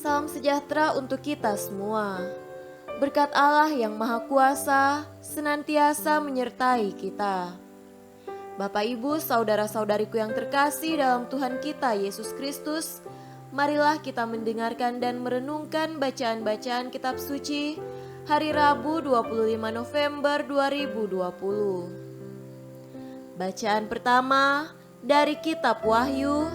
Salam sejahtera untuk kita semua. Berkat Allah yang Maha Kuasa senantiasa menyertai kita. Bapak, Ibu, saudara-saudariku yang terkasih dalam Tuhan kita Yesus Kristus, marilah kita mendengarkan dan merenungkan bacaan-bacaan kitab suci hari Rabu 25 November 2020. Bacaan pertama dari kitab Wahyu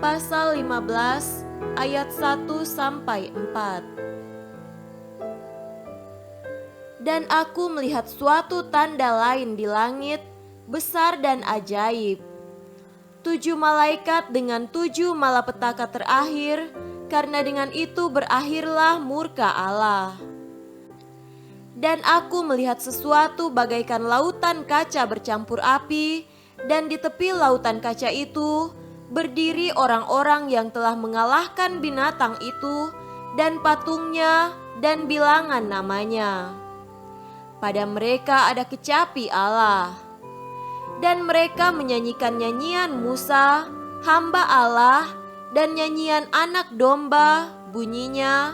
pasal 15 ayat 1 sampai 4. Dan aku melihat suatu tanda lain di langit, besar dan ajaib. 7 malaikat dengan 7 malapetaka terakhir, karena dengan itu berakhirlah murka Allah. Dan aku melihat sesuatu bagaikan lautan kaca bercampur api, dan di tepi lautan kaca itu berdiri orang-orang yang telah mengalahkan binatang itu dan patungnya dan bilangan namanya. Pada mereka ada kecapi Allah. Dan mereka menyanyikan nyanyian Musa, hamba Allah, dan nyanyian anak domba, bunyinya,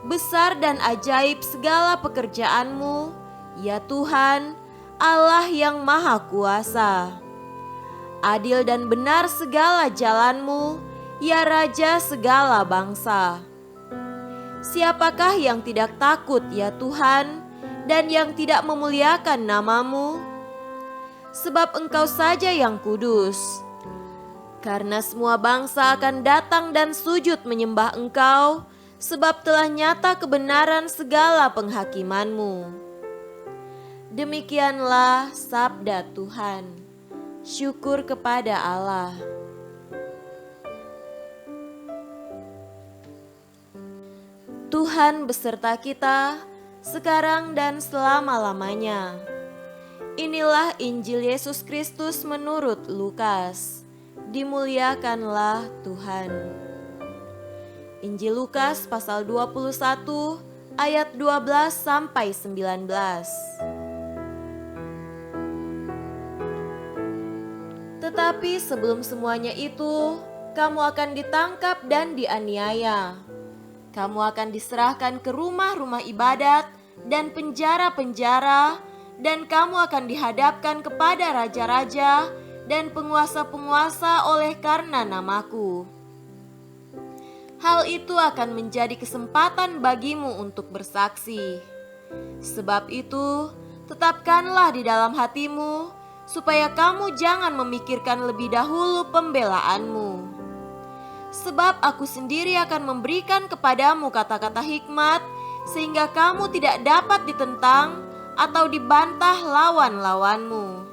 besar dan ajaib segala pekerjaanmu, ya Tuhan, Allah yang Maha Kuasa. Adil dan benar segala jalanmu, ya Raja segala bangsa. Siapakah yang tidak takut, ya Tuhan, dan yang tidak memuliakan namamu? Sebab Engkau saja yang kudus. Karena semua bangsa akan datang dan sujud menyembah Engkau, sebab telah nyata kebenaran segala penghakimanmu. Demikianlah sabda Tuhan. Syukur kepada Allah. Tuhan beserta kita sekarang dan selama-lamanya. Inilah Injil Yesus Kristus menurut Lukas. Dimuliakanlah Tuhan. Injil Lukas pasal 21 ayat 12 sampai 19. Tetapi sebelum semuanya itu, kamu akan ditangkap dan dianiaya. Kamu akan diserahkan ke rumah-rumah ibadat dan penjara-penjara, dan kamu akan dihadapkan kepada raja-raja dan penguasa-penguasa oleh karena namaku. Hal itu akan menjadi kesempatan bagimu untuk bersaksi. Sebab itu, tetapkanlah di dalam hatimu, supaya kamu jangan memikirkan lebih dahulu pembelaanmu. Sebab aku sendiri akan memberikan kepadamu kata-kata hikmat, sehingga kamu tidak dapat ditentang atau dibantah lawan-lawanmu.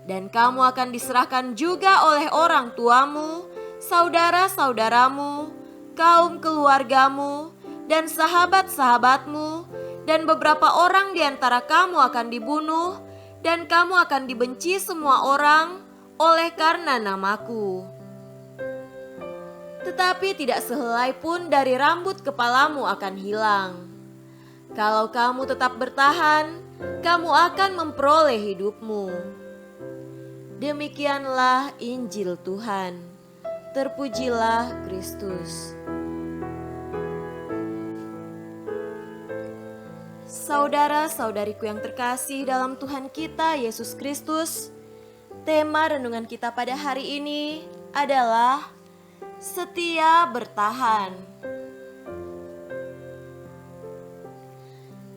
Dan kamu akan diserahkan juga oleh orang tuamu, saudara-saudaramu, kaum keluargamu, dan sahabat-sahabatmu, dan beberapa orang di antara kamu akan dibunuh, dan kamu akan dibenci semua orang oleh karena namaku. Tetapi tidak sehelai pun dari rambut kepalamu akan hilang. Kalau kamu tetap bertahan, kamu akan memperoleh hidupmu. Demikianlah Injil Tuhan. Terpujilah Kristus. Saudara-saudariku yang terkasih dalam Tuhan kita Yesus Kristus, tema renungan kita pada hari ini adalah setia bertahan.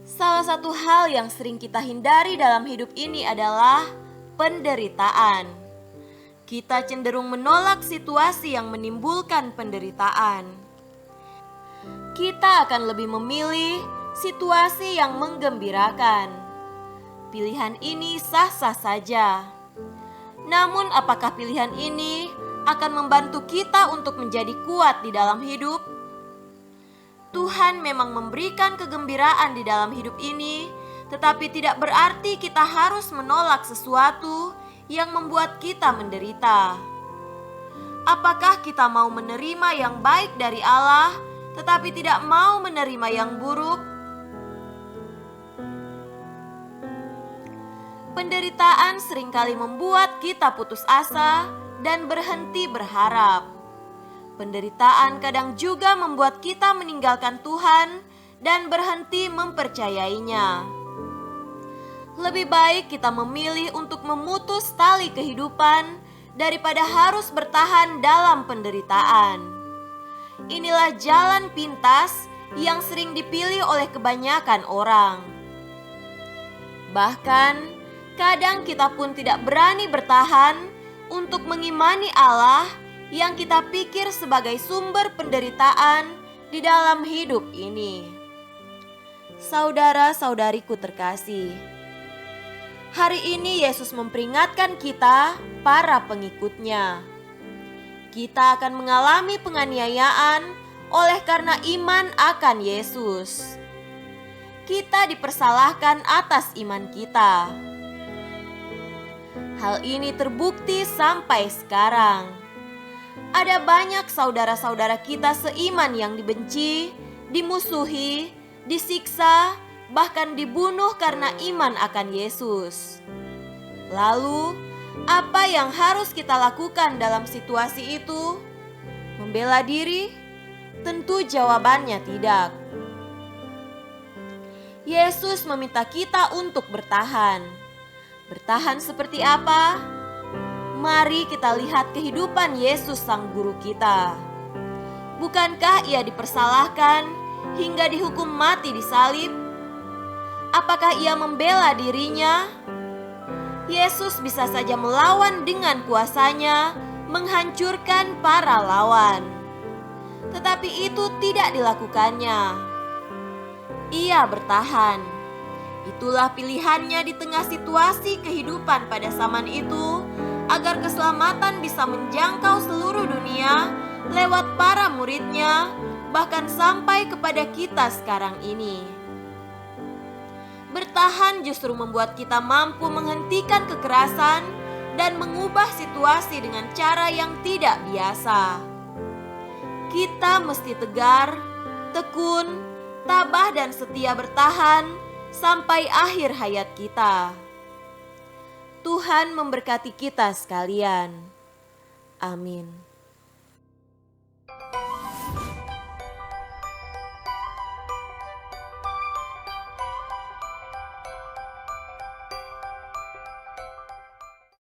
Salah satu hal yang sering kita hindari dalam hidup ini adalah penderitaan. Kita cenderung menolak situasi yang menimbulkan penderitaan. Kita akan lebih memilih situasi yang menggembirakan. Pilihan ini sah-sah saja. Namun apakah pilihan ini akan membantu kita untuk menjadi kuat di dalam hidup? Tuhan memang memberikan kegembiraan di dalam hidup ini, tetapi tidak berarti kita harus menolak sesuatu yang membuat kita menderita. Apakah kita mau menerima yang baik dari Allah, tetapi tidak mau menerima yang buruk? Penderitaan seringkali membuat kita putus asa dan berhenti berharap. Penderitaan kadang juga membuat kita meninggalkan Tuhan dan berhenti mempercayainya. Lebih baik kita memilih untuk memutus tali kehidupan daripada harus bertahan dalam penderitaan. Inilah jalan pintas yang sering dipilih oleh kebanyakan orang. Bahkan, kadang kita pun tidak berani bertahan untuk mengimani Allah yang kita pikir sebagai sumber penderitaan di dalam hidup ini. Saudara-saudariku terkasih, hari ini Yesus memperingatkan kita, para pengikutnya. Kita akan mengalami penganiayaan oleh karena iman akan Yesus. Kita dipersalahkan atas iman kita. Hal ini terbukti sampai sekarang. Ada banyak saudara-saudara kita seiman yang dibenci, dimusuhi, disiksa, bahkan dibunuh karena iman akan Yesus. Lalu, apa yang harus kita lakukan dalam situasi itu? Membela diri? Tentu jawabannya tidak. Yesus meminta kita untuk bertahan. Bertahan seperti apa? Mari kita lihat kehidupan Yesus sang guru kita. Bukankah ia dipersalahkan hingga dihukum mati di salib? Apakah ia membela dirinya? Yesus bisa saja melawan dengan kuasanya, menghancurkan para lawan. Tetapi itu tidak dilakukannya. Ia bertahan. Itulah pilihannya di tengah situasi kehidupan pada zaman itu, agar keselamatan bisa menjangkau seluruh dunia lewat para muridnya, bahkan sampai kepada kita sekarang ini. Bertahan justru membuat kita mampu menghentikan kekerasan dan mengubah situasi dengan cara yang tidak biasa. Kita mesti tegar, tekun, tabah dan setia bertahan sampai akhir hayat kita. Tuhan memberkati kita sekalian. Amin.